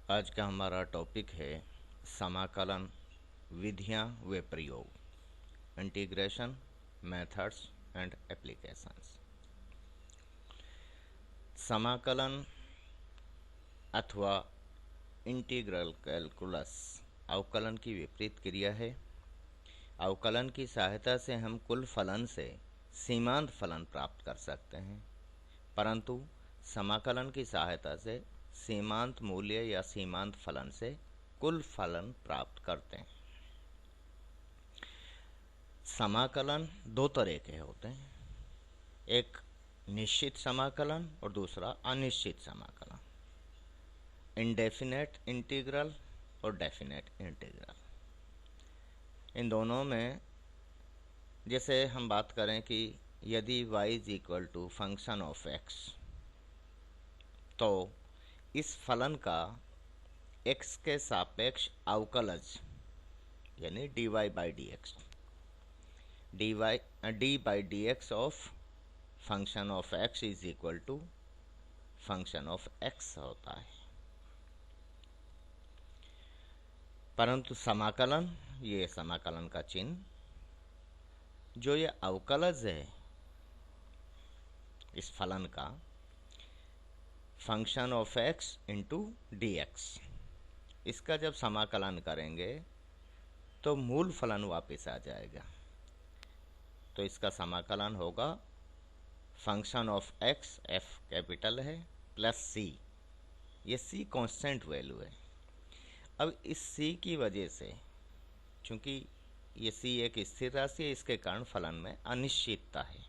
आज का हमारा टॉपिक है समाकलन विधियाँ व प्रयोग, इंटीग्रेशन मेथड्स एंड एप्लीकेशंस। समाकलन अथवा इंटीग्रल कैलकुलस अवकलन की विपरीत क्रिया है। अवकलन की सहायता से हम कुल फलन से सीमांत फलन प्राप्त कर सकते हैं, परंतु समाकलन की सहायता से सीमांत मूल्य या सीमांत फलन से कुल फलन प्राप्त करते हैं। समाकलन दो तरह के होते हैं, एक निश्चित समाकलन और दूसरा अनिश्चित समाकलन, इनडेफिनेट इंटीग्रल और डेफिनेट इंटीग्रल। इन दोनों में जैसे हम बात करें कि यदि y is equal to function of x, तो इस फलन का x के सापेक्ष अवकलज यानी dy by d x, d by d x of function of x is equal to function of x होता है। परंतु समाकलन, ये समाकलन का चिन्ह जो ये अवकलज है इस फलन का function of x into d x, इसका जब समाकलन करेंगे तो मूल फलन वापस आ जाएगा। तो इसका समाकलन होगा function of x, f capital है, प्लस c, ये c कांस्टेंट वैल्यू है। अब इस c की वजह से, चूंकि ये c एक स्थिर राशि है, इसके कारण फलन में अनिश्चितता है,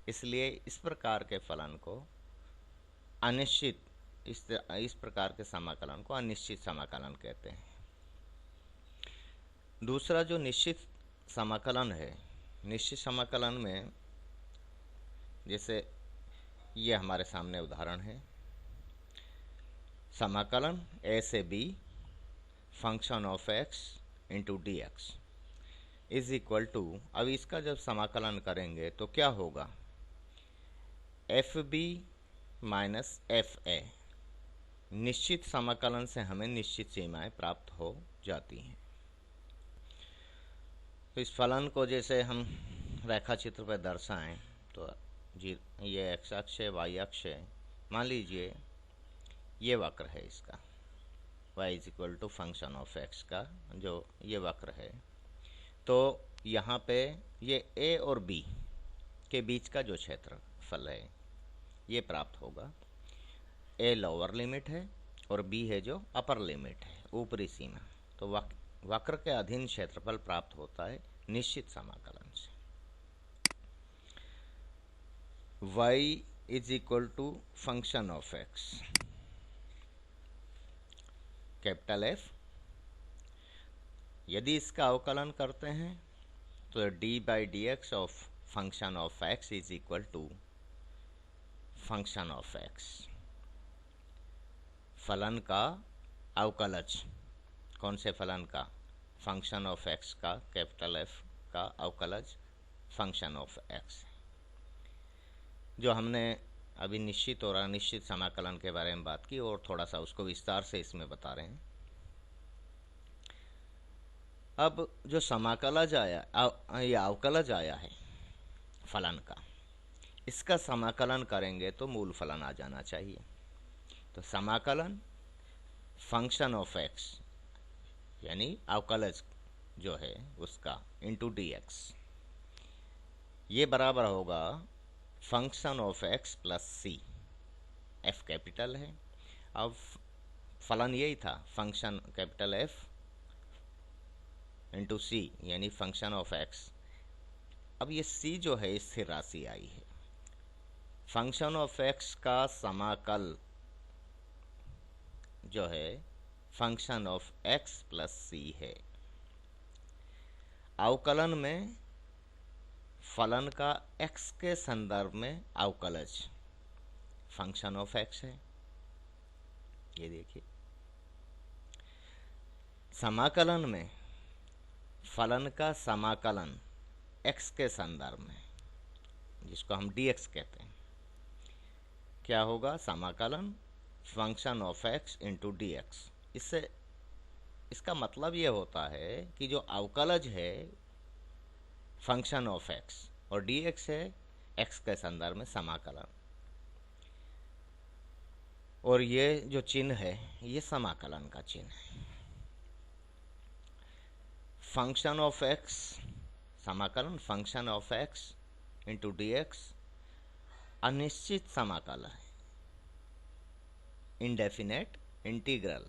इसलिए इस प्रकार के फलन को अनिश्चित, इस प्रकार के समाकलन को अनिश्चित समाकलन कहते हैं। दूसरा जो निश्चित समाकलन है, निश्चित समाकलन में जैसे ये हमारे सामने उदाहरण है, समाकलन a से b function of x into d x is equal to, अब इसका जब समाकलन करेंगे तो क्या होगा, F b minus F a. निश्चित समाकलन से हमें निश्चित सीमाएं प्राप्त हो जाती हैं। तो इस फलन को जैसे हम रेखा चित्र पर दर्शाएं तो ये एक्स अक्ष है, वाई अक्ष है। मान लीजिए ये वक्र है, इसका y is equal to function of x का जो ये वक्र है, तो यहाँ पे ये a और b के बीच का जो क्षेत्रफल है ये प्राप्त होगा। a लोअर लिमिट है और b है जो अपर लिमिट है, ऊपरी सीमा। तो वक्र के अधीन क्षेत्रफल प्राप्त होता है निश्चित समाकलन से। y is equal to function of x capital F, यदि इसका अवकलन करते हैं तो d by d x of function of x is equal to function of x। फलन का अवकलज, कौन से फलन का, फंक्शन ऑफ x का, कैपिटल F का अवकलज फंक्शन ऑफ x, जो हमने अभी निश्चित और अनिश्चित समाकलन के बारे में बात की और थोड़ा सा उसको विस्तार से इसमें बता रहे हैं। अब जो समाकलज आया, ये अवकलज आया है फलन का, इसका समाकलन करेंगे तो मूल फलन आ जाना चाहिए। तो समाकलन फंक्शन ऑफ x यानी अवकलज जो है उसका इंटू डी एक्स, ये बराबर होगा function of x plus C, f capital है। अब फलन यही था, function capital F into C यानी फंक्शन ऑफ x। अब ये c जो है स्थिर राशि आई है, फंक्शन ऑफ x का समाकल जो है फंक्शन ऑफ x प्लस सी है। अवकलन में फलन का x के संदर्भ में अवकलज फंक्शन ऑफ x है। ये देखिए, समाकलन में फलन का समाकलन x के संदर्भ में, जिसको हम dx कहते हैं, क्या होगा, समाकलन function of x into d x. इससे इसका मतलब ये होता है कि जो अवकलज है फंक्शन ऑफ एक्स और डी एक्स है एक्स के संदर्भ में समाकलन, और ये जो चिन्ह है ये समाकलन का चिन्ह है। फंक्शन ऑफ एक्स समाकलन function of x into d x अनिश्चित समाकल है, इंडेफिनेट इंटीग्रल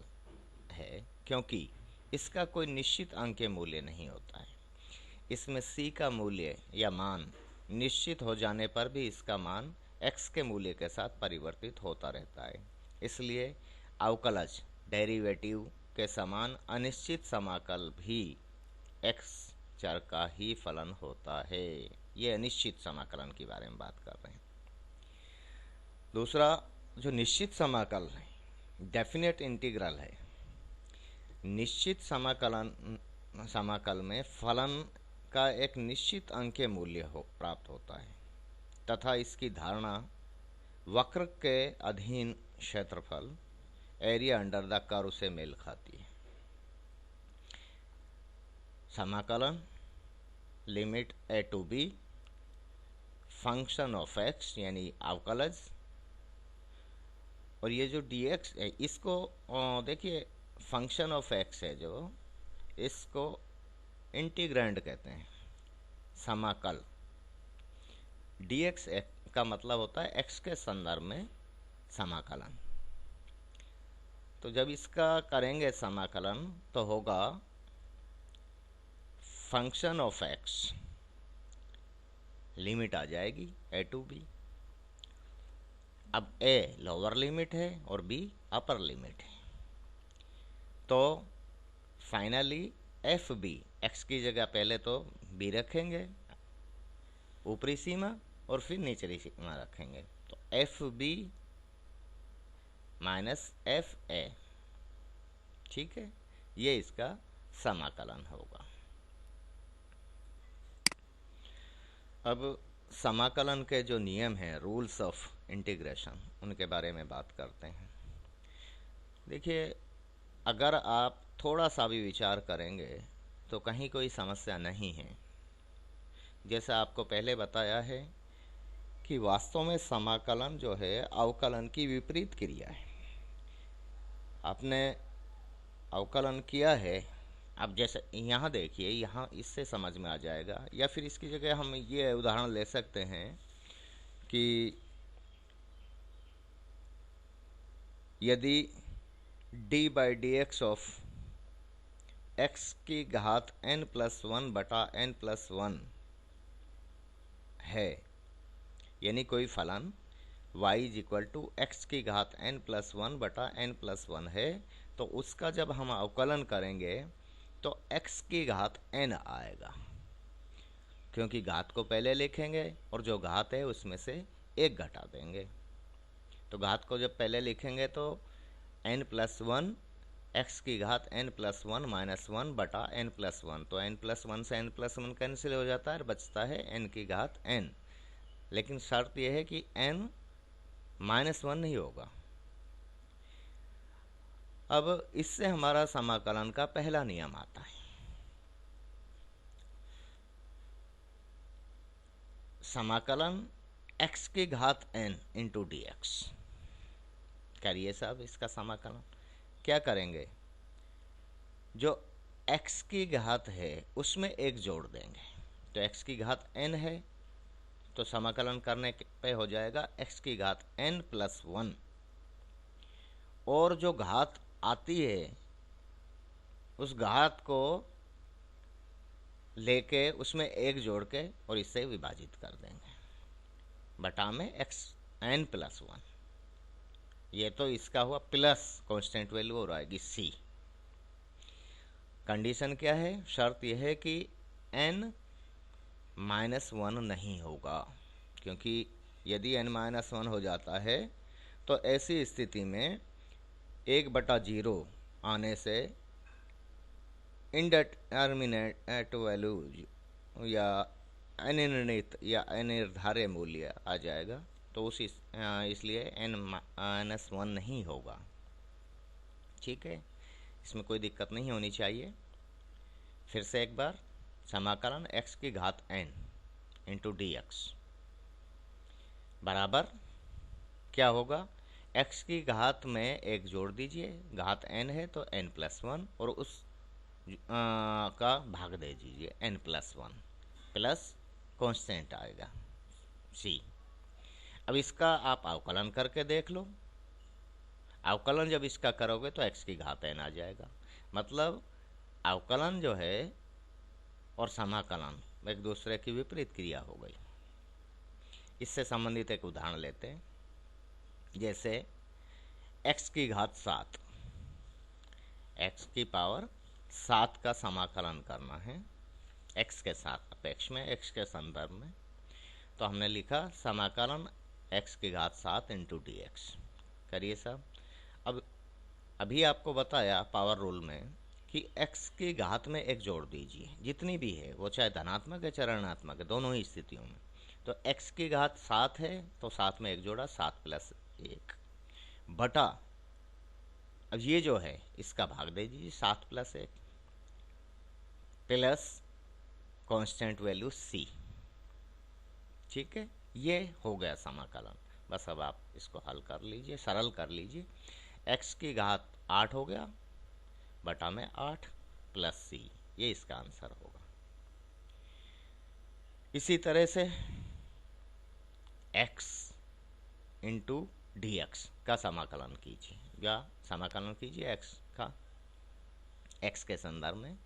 है, क्योंकि इसका कोई निश्चित अंक मूल्य नहीं होता है। इसमें c का मूल्य या मान निश्चित हो जाने पर भी इसका मान x के मूल्य के साथ परिवर्तित होता रहता है। इसलिए अवकलज डेरिवेटिव के समान अनिश्चित समाकल भी x चर का ही फलन होता है। ये अनिश्चित समाकलन के बारे में बात कर रहे हैं। दूसरा जो निश्चित समाकल है, डेफिनेट इंटीग्रल है। निश्चित समाकल में फलन का एक निश्चित अंकीय मूल्य प्राप्त होता है तथा इसकी धारणा वक्र के अधीन क्षेत्रफल एरिया अंडर द कर्व से मेल खाती है। समाकलन limit a to b function of x यानी अवकलज, और ये जो डी एक्स है इसको देखिए फंक्शन ऑफ एक्स है जो, इसको इंटीग्रैंड कहते हैं समाकल। डी एक्स का मतलब होता है एक्स के संदर्भ में समाकलन। तो जब इसका करेंगे समाकलन तो होगा फंक्शन ऑफ एक्स, लिमिट आ जाएगी ए टू बी। अब ए लोअर लिमिट है और बी अपर लिमिट है, तो फाइनली एफ बी, एक्स की जगह पहले तो बी रखेंगे ऊपरी सीमा और फिर निचली सीमा रखेंगे, तो F b minus F a, ठीक है, ये इसका समाकलन होगा। अब समाकलन के जो नियम हैं, रूल्स ऑफ इंटीग्रेशन, उनके बारे में बात करते हैं। देखिए, अगर आप थोड़ा सा भी विचार करेंगे तो कहीं कोई समस्या नहीं है। जैसा आपको पहले बताया है कि वास्तव में समाकलन जो है अवकलन की विपरीत क्रिया है। आपने अवकलन किया है, अब जैसे यहाँ देखिए, यहाँ इससे समझ में आ जाएगा, या फिर इसकी जगह हम ये उदाहरण ले सकते हैं कि यदि d by d x of x की घात n प्लस वन बटा n प्लस वन है, यानी कोई फलन y is equal to x की घात n प्लस वन बटा n प्लस वन है, तो उसका जब हम अवकलन करेंगे तो x की घात n आएगा, क्योंकि घात को पहले लिखेंगे और जो घात है उसमें से एक घटा देंगे। तो घात को जब पहले लिखेंगे तो n प्लस वन, एक्स की घात n plus one minus one बटा n प्लस वन, तो n प्लस वन से n प्लस वन कैंसिल हो जाता है, बचता है n की घात n। लेकिन शर्त यह है कि n माइनस वन नहीं होगा। अब इससे हमारा समाकलन का पहला नियम आता है। समाकलन x की घात n इंटू डी एक्स। करिए साहब इसका समाकलन। क्या करेंगे, जो x की घात है उसमें एक जोड़ देंगे, तो x की घात n है तो समाकलन करने पे हो जाएगा x की घात n प्लस वन, और जो घात आती है उस घात को लेके उसमें एक जोड़ के और इससे विभाजित कर देंगे, बटा में x n प्लस वन। ये तो इसका हुआ प्लस कांस्टेंट वैल्यू हो आएगी c। कंडीशन क्या है, शर्त यह है कि n माइनस वन नहीं होगा, क्योंकि यदि n माइनस वन हो जाता है तो ऐसी स्थिति में 1/0 आने से इंडेटर्मिनेट वैल्यू या अनिर्णित या अनिर्धारित मूल्य आ जाएगा, तो इसलिए n-1 नहीं होगा। ठीक है, इसमें कोई दिक्कत नहीं होनी चाहिए। फिर से एक बार, समाकलन x की घात n इंटू डी एक्स बराबर क्या होगा, x की घात में एक जोड़ दीजिए, घात n है तो n+1 और उस का भाग दे दीजिए n+1 प्लस कांस्टेंट आएगा c। अब इसका आप अवकलन करके देख लो। अवकलन जब इसका करोगे तो x की घात n आ जाएगा। मतलब अवकलन जो है और समाकलन एक दूसरे की विपरीत क्रिया हो गई। इससे संबंधित एक उदाहरण लेते हैं। जैसे x की घात 7, x की पावर 7 का समाकलन करना है x के साथ अपेक्ष में, x के संदर्भ में। तो हमने लिखा समाकलन x की घात 7 इंटू डी एक्स। करिए साहब। अब अभी आपको बताया पावर रूल में कि x की घात में एक जोड़ दीजिए, जितनी भी है, वो चाहे धनात्मक है चाहे ऋणात्मक है, दोनों ही स्थितियों में। तो x की घात 7 है तो 7 में एक जोड़ा, 7 + 1 बटा, अब ये जो है इसका भाग दे दीजिए 7 + 1 प्लस कांस्टेंट वैल्यू c। ठीक है, ये हो गया समाकलन। बस अब आप इसको हल कर लीजिए, सरल कर लीजिए। x की घात 8 हो गया बटा में 8 प्लस c, ये इसका आंसर होगा। इसी तरह से x इंटू डी एक्स का समाकलन कीजिए, या समाकलन कीजिए x का x के संदर्भ में।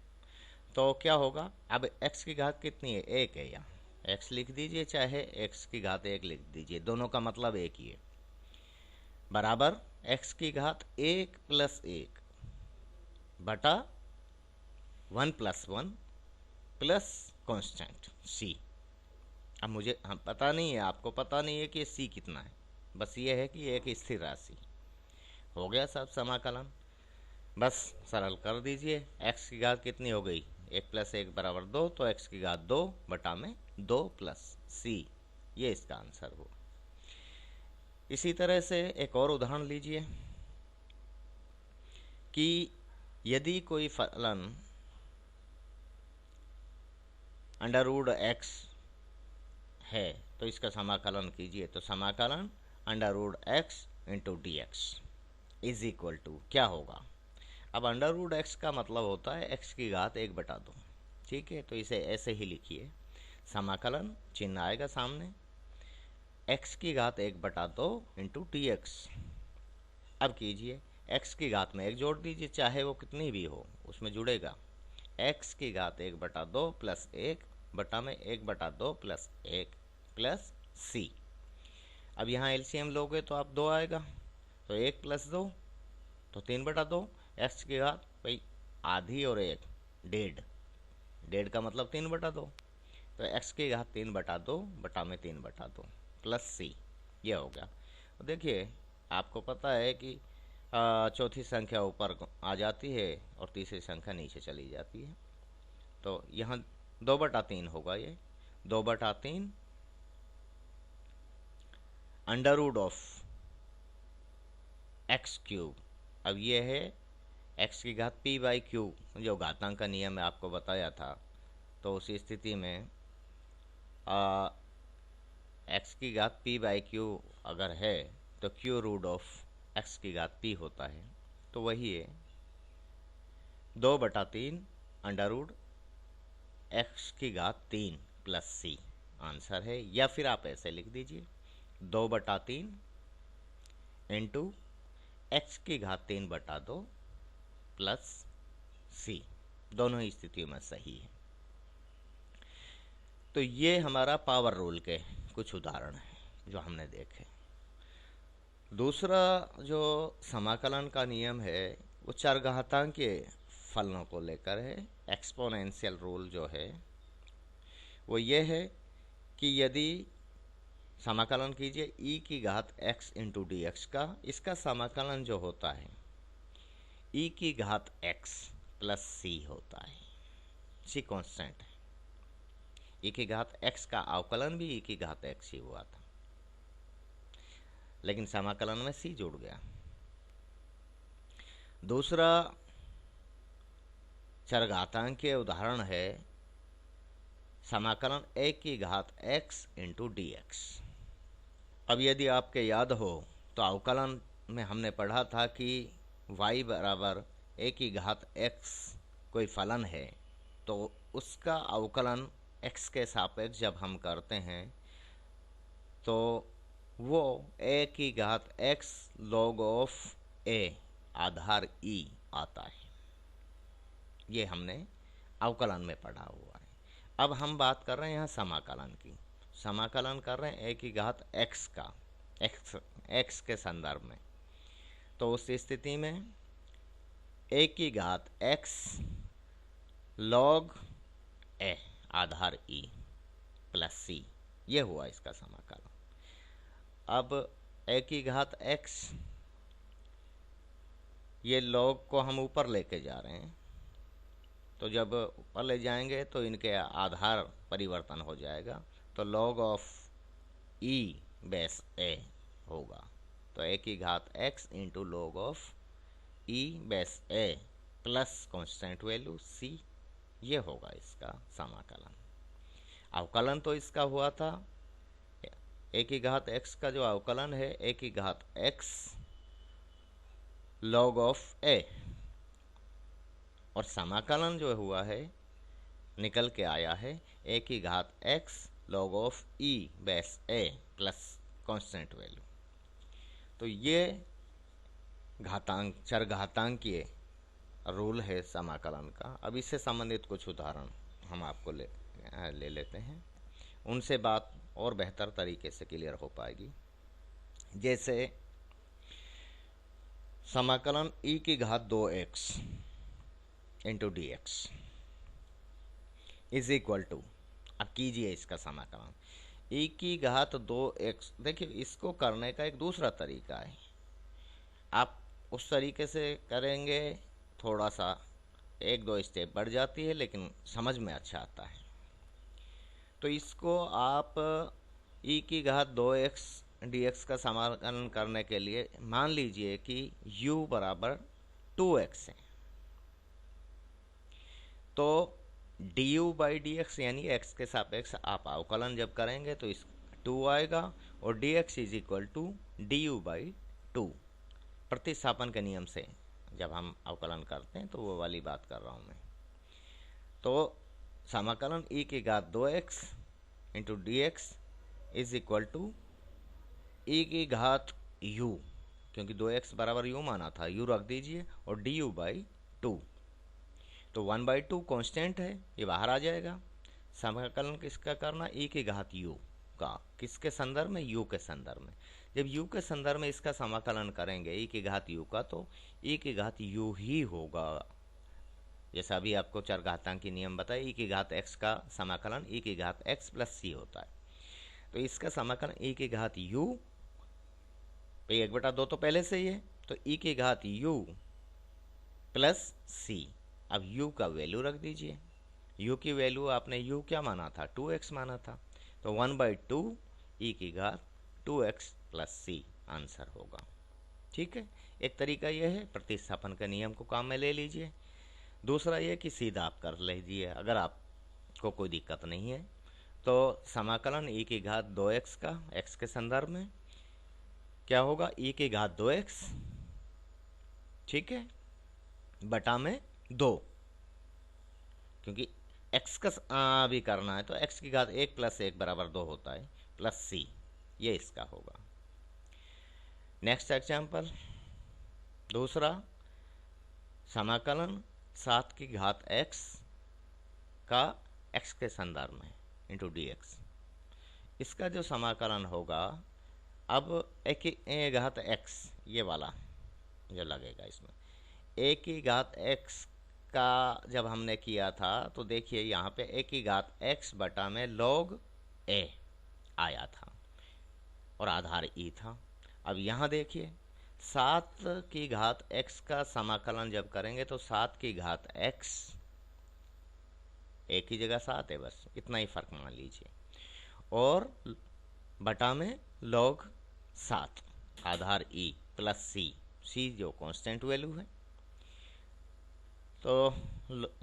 तो क्या होगा, अब x की घात कितनी है, 1 है, या x लिख दीजिए चाहे x की घात 1 लिख दीजिए, दोनों का मतलब एक ही है। बराबर x की घात 1 + 1 बटा 1 + 1 प्लस कांस्टेंट c। अब मुझे हम पता नहीं है, आपको पता नहीं है कि c कितना है, बस ये है कि एक स्थिर राशि। हो गया सब समाकलन। बस सरल कर दीजिए। x की घात कितनी हो गई, 1 + 1 बराबर 2, तो x की घात 2 बटा में 2 प्लस c, ये इसका आंसर हो। इसी तरह से एक और उदाहरण लीजिए कि यदि कोई फलन √x है तो इसका समाकलन कीजिए। तो समाकलन √x into d x is equal to क्या होगा। अब √x का मतलब होता है x की घात 1/2। ठीक है, तो इसे ऐसे ही लिखिए, समाकलन चिन्ह आएगा सामने, x की घात 1/2 इंटू डी एक्स। अब कीजिए, x की घात में एक जोड़ दीजिए, चाहे वो कितनी भी हो उसमें जुड़ेगा, x की घात 1/2 प्लस 1 बटा में 1/2 प्लस 1 प्लस c। अब यहाँ एलसीएम लोगे तो आप 2 आएगा, तो 1 + 2 तो 3/2। x की घात भाई आधी और 1 डेढ़ का मतलब 3/2, तो x की घात 3/2 बटा में 3/2 प्लस c, ये हो गया। तो देखिए आपको पता है कि चौथी संख्या ऊपर आ जाती है और तीसरी संख्या नीचे चली जाती है। तो यहाँ 2/3 होगा, ये 2/3 √x³। अब ये है x की घात p/q, जो घातांक का नियम है आपको बताया था। तो उसी स्थिति में x की घात p/q अगर है तो q√x की घात p होता है, तो वही है 2/3 √x की घात 3 प्लस c आंसर है। या फिर आप ऐसे लिख दीजिए 2/3 इंटू x की घात 3/2 प्लस c, दोनों ही स्थितियों में सही है। तो ये हमारा पावर रूल के कुछ उदाहरण हैं जो हमने देखे। दूसरा जो समाकलन का नियम है वो चरघातांकीय फलनों को लेकर है। एक्सपोनेंशियल रूल जो है वो ये है कि यदि समाकलन कीजिए e की घात x इंटू डी एक्स का, इसका समाकलन जो होता है e की घात x प्लस c होता है। c कांस्टेंट है। e की घात x का अवकलन भी e की घात x ही हुआ था। लेकिन समाकलन में c जुड़ गया। दूसरा चरघातांकीय उदाहरण है समाकलन a की घात x इंटू डी एक्स। अब यदि आपके याद हो तो अवकलन में हमने पढ़ा था कि y बराबर a की घात x कोई फलन है, तो उसका अवकलन x के सापेक्ष जब हम करते हैं तो वो a की घात x log of a Aadhaar e आता है। ये हमने अवकलन में पढ़ा हुआ है। अब हम बात कर रहे हैं यहाँ समाकलन की। समाकलन कर रहे हैं a की घात x का, x के संदर्भ में। तो उस स्थिति में a की घात x log a Aadhaar e plus c, ये हुआ इसका समाकलन। अब a की घात x, ये log को हम ऊपर लेके जा रहे हैं, तो जब ऊपर ले जाएंगे तो इनके आधार परिवर्तन हो जाएगा, तो log of e base a होगा। तो a की घात x into log of e base a plus constant value c, ये होगा इसका समाकलन। अवकलन तो इसका हुआ था a की घात x का, जो अवकलन है a की घात x log ऑफ a, और समाकलन जो हुआ है निकल के आया है a की घात x log of e base a plus constant value. तो ये चरघातांकीय रूल है समाकलन का। अब इससे संबंधित कुछ उदाहरण हम आपको ले लेते हैं, उनसे बात और बेहतर तरीके से क्लियर हो पाएगी। जैसे समाकलन e की घात 2x into d x is equal to, अब कीजिए इसका समाकलन e की घात 2x। देखिए इसको करने का एक दूसरा तरीका है, आप उस तरीके से करेंगे थोड़ा सा 1-2 स्टेप बढ़ जाती है, लेकिन समझ में अच्छा आता है। तो इसको आप e की घात 2x dx का समाकलन करने के लिए मान लीजिए कि u बराबर 2x है, तो du बाई डी एक्स यानी x के सापेक्ष आप अवकलन जब करेंगे तो इस 2 आएगा, और dx is equal to du by 2। प्रतिस्थापन के नियम से जब हम अवकलन करते हैं तो वो वाली बात कर रहा हूँ मैं। तो समाकलन e की घात 2x into d x is equal to e की घात u, क्योंकि 2x बराबर u माना था, u रख दीजिए, और du बाई 2। तो 1/2 कांस्टेंट है, ये बाहर आ जाएगा। समाकलन किसका करना, e की घात u का, किसके संदर्भ में, u के संदर्भ में। जब u के संदर्भ में इसका समाकलन करेंगे e की घात u का, तो e की घात u ही होगा। जैसा अभी आपको चरघातांकी नियम बताया, e की घात x का समाकलन e की घात x प्लस c होता है। तो इसका समाकलन e की घात u पे 1/2 तो पहले से ही है, तो e की घात u प्लस c। अब u का वैल्यू रख दीजिए, u की वैल्यू आपने u क्या माना था, 2x माना था, तो 1/2 e की घात 2x प्लस c आंसर होगा। ठीक है, एक तरीका यह है, प्रतिस्थापन के नियम को काम में ले लीजिए। दूसरा यह कि सीधा आप कर लीजिए, अगर आपको कोई दिक्कत नहीं है। तो समाकलन e की घात 2x का x के संदर्भ में क्या होगा, e की घात 2x, ठीक है, बटा में 2, क्योंकि x का भी करना है तो x की घात 1 प्लस 1 बराबर 2 होता है, प्लस c, ये इसका होगा। नेक्स्ट एग्जाम्पल, दूसरा समाकलन 7 की घात x का x के संदर्भ में इंटू डी एक्स। इसका जो समाकलन होगा, अब a की घात x, ये वाला जो लगेगा इसमें, a की घात x का जब हमने किया था तो देखिए यहाँ पे a की घात x बटा में log a आया था और आधार e था। अब यहाँ देखिए 7 की घात x का समाकलन जब करेंगे तो 7 की घात x, एक ही जगह 7 है, बस इतना ही फर्क मान लीजिए, और बटा में log 7। आधार ई प्लस सी जो कांस्टेंट वैल्यू है। तो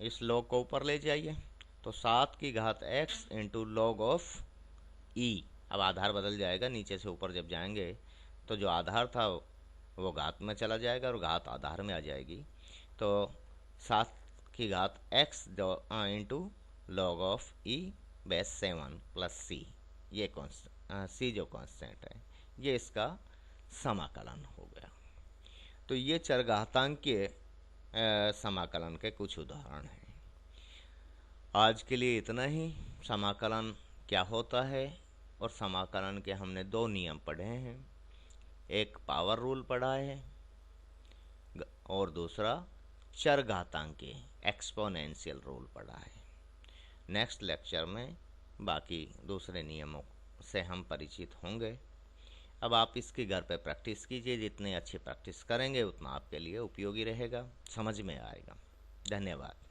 इस लॉग को ऊपर ले जाइए, तो 7 की घात x इंटू लॉग ऑफ ई। अब आधार बदल जाएगा, नीचे से ऊपर जब जाएंगे तो जो आधार था वो घात में चला जाएगा और घात आधार में आ जाएगी। तो 7 की घात x जो into log of E base 7 plus C, ये सी जो कांस्टेंट है, ये इसका समाकलन हो गया। तो ये चरघातांकीय समाकलन के कुछ उदाहरण हैं। आज के लिए इतना ही। समाकलन क्या होता है और समाकलन के हमने 2 नियम पढ़े हैं, एक पावर रूल पढ़ा है और दूसरा चरघातांकीय एक्सपोनेंशियल रूल पढ़ा है। नेक्स्ट लेक्चर में बाकी दूसरे नियमों से हम परिचित होंगे। अब आप इसकी घर पे प्रैक्टिस कीजिए, जितनी अच्छी प्रैक्टिस करेंगे उतना आपके लिए उपयोगी रहेगा, समझ में आएगा। धन्यवाद।